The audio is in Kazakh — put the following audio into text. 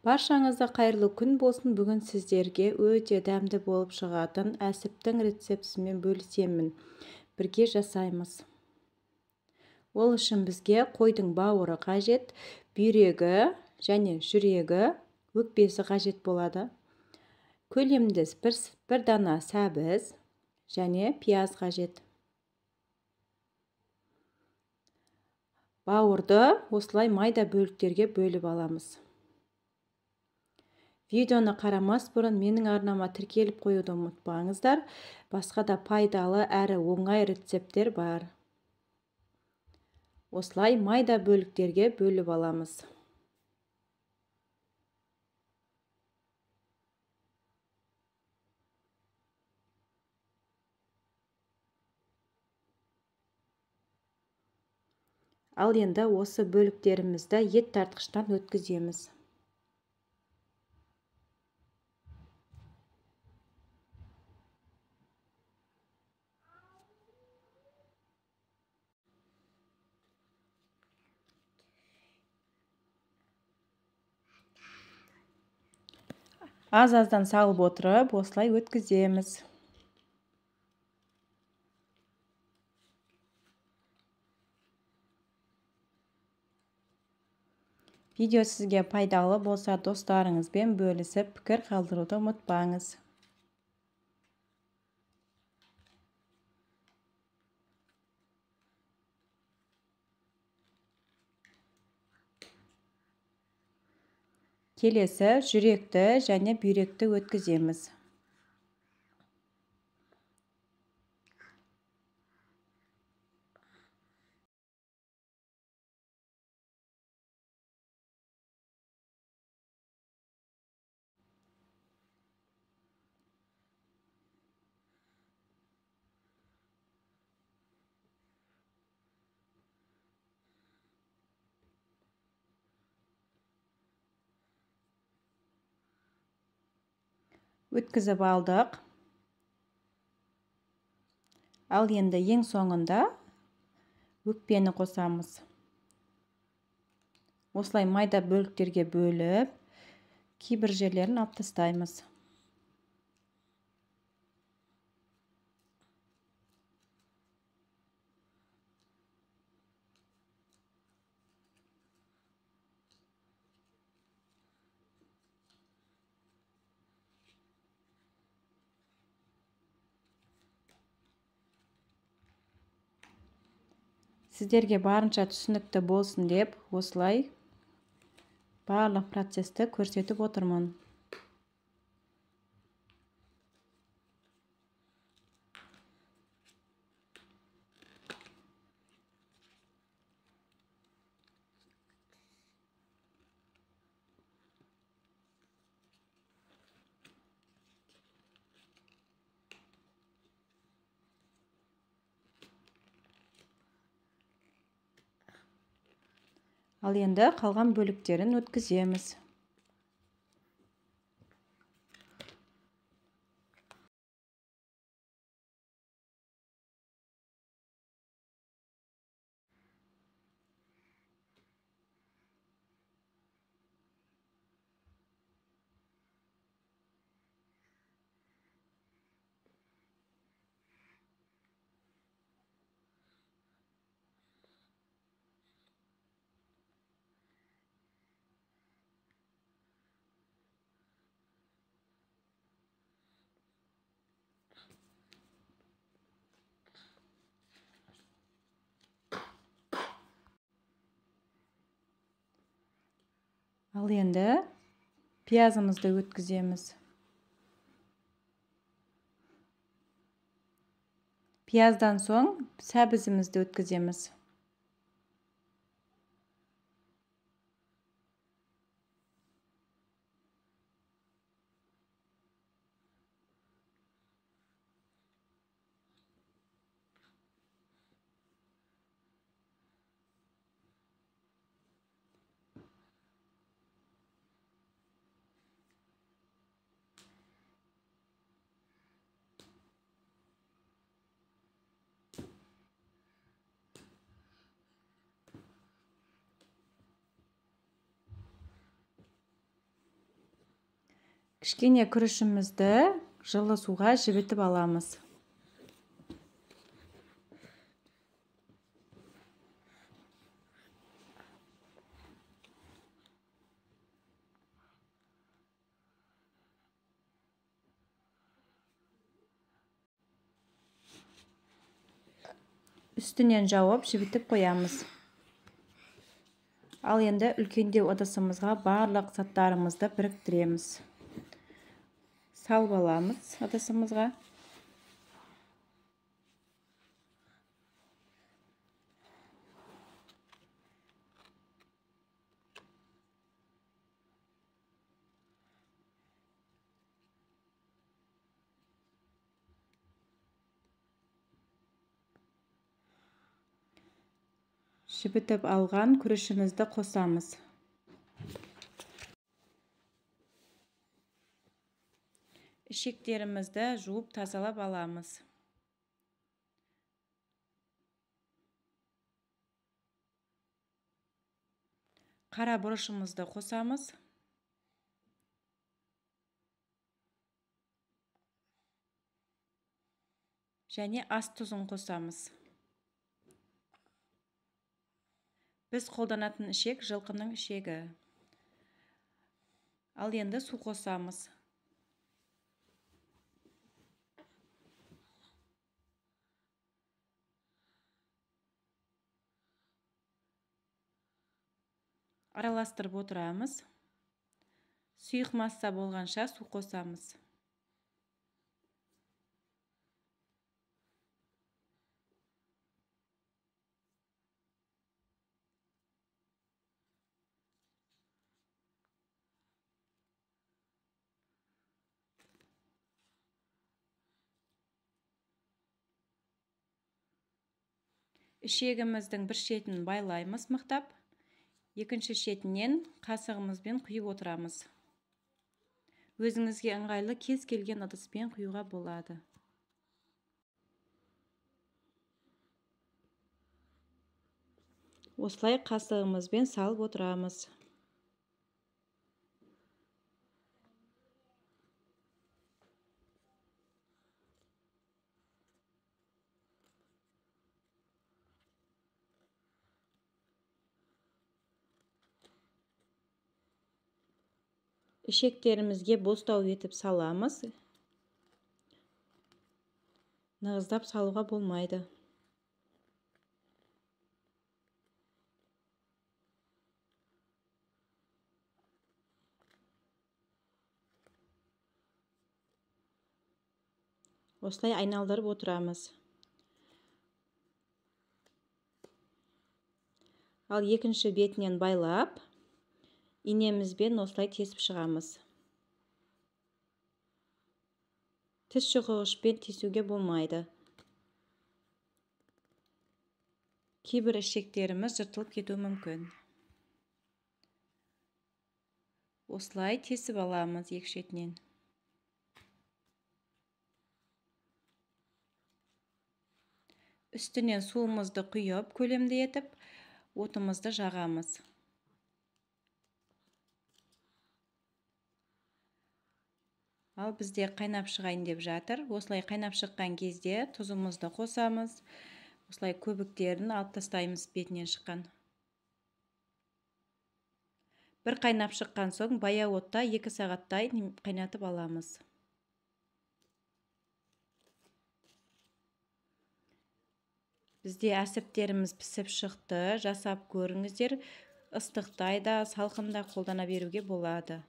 Баршаңызға қайырлы күн болсын. Бүгін сіздерге өте дәмді болып шығатын әсіптің рецептісімен бөлісемін. Бірге жасаймыз. Ол үшін бізге қойдың бауыры қажет, бүйрегі және жүрегі, өкпесі қажет болады. Көлемдес бір дана сәбіз және пияз қажет. Бауырды осылай майда бөліктерге бөліп аламыз. Видеоны қарамас бұрын менің арнама тіркеліп қоюды ұмытпаңыздар. Басқа да пайдалы әрі оңай рецепттер бар. Осылай майда бөліктерге бөліп аламыз. Ал енді осы бөліктерімізді ет тартқыштан өткіземіз. Аз-аздан салып отырып, осылай өткіземіз. Видео сізге пайдалы болса, достарыңызбен бөлісіп, пікір қалдыруды ұмытпаңыз. Келесі жүректі және бүйректі өткіземіз. Өткізіп алдық. Ал енді ең соңында өкпені қосамыз. Осылай майда бөліктерге бөліп, кейбір жерлерін алып тастаймыз. Сіздерге барынша түсінікті болсын деп, осылай барлық процесті көрсетіп отырмын. Ал енді қалған бөліктерін өткіземіз. Ал енді пиязымызды өткіземіз. Пияздан соң сәбізімізді өткіземіз. Кішкене күрішімізді жылы суға жібітіп аламыз. Үстінен жауып жібітіп қоямыз. Ал енді үлкендеу ыдысымызға барлық заттарымызды біріктіреміз. Салып аламыз ыдысымызға. Жібітіп алған күрішімізді қосамыз. Ішектерімізді жуып тазалап аламыз. Қара бұрышымызды қосамыз. Және ас тұзын қосамыз. Біз қолданатын ішек жылқының ішегі. Ал енді су қосамыз. Араластырып отырамыз. Сұйық масса болғанша су қосамыз. Ішегіміздің бір шетін байлаймыз мықтап, екінші шетінен қасығымызбен құйып отырамыз. Өзіңізге ыңғайлы кез келген ыдыспен құюға болады. Осылай қасығымызбен салып отырамыз. Ішектерімізге бостау етіп саламыз. Нығыздап салуға болмайды. Осылай айналдырып отырамыз. Ал екінші бетінен байлап, инемізбен осылай тесіп шығамыз. Тіс шұқығышпен тесуге болмайды. Кейбір ішектеріміз жыртылып кетуі мүмкін. Осылай тесіп аламыз екі шетінен. Үстінен суымызды құйып, көлемді етіп, отымызды жағамыз. Ал бізде қайнап шығайын деп жатыр. Осылай қайнап шыққан кезде тұзымызды қосамыз. Осылай көбіктерін алып тастаймыз бетінен шыққан. Бір қайнап шыққан соң баяу отта 2 сағаттай қайнатып аламыз. Бізде әсіптеріміз пісіп шықты. Жасап көріңіздер. Ыстықтай да, салқында қолдана беруге болады.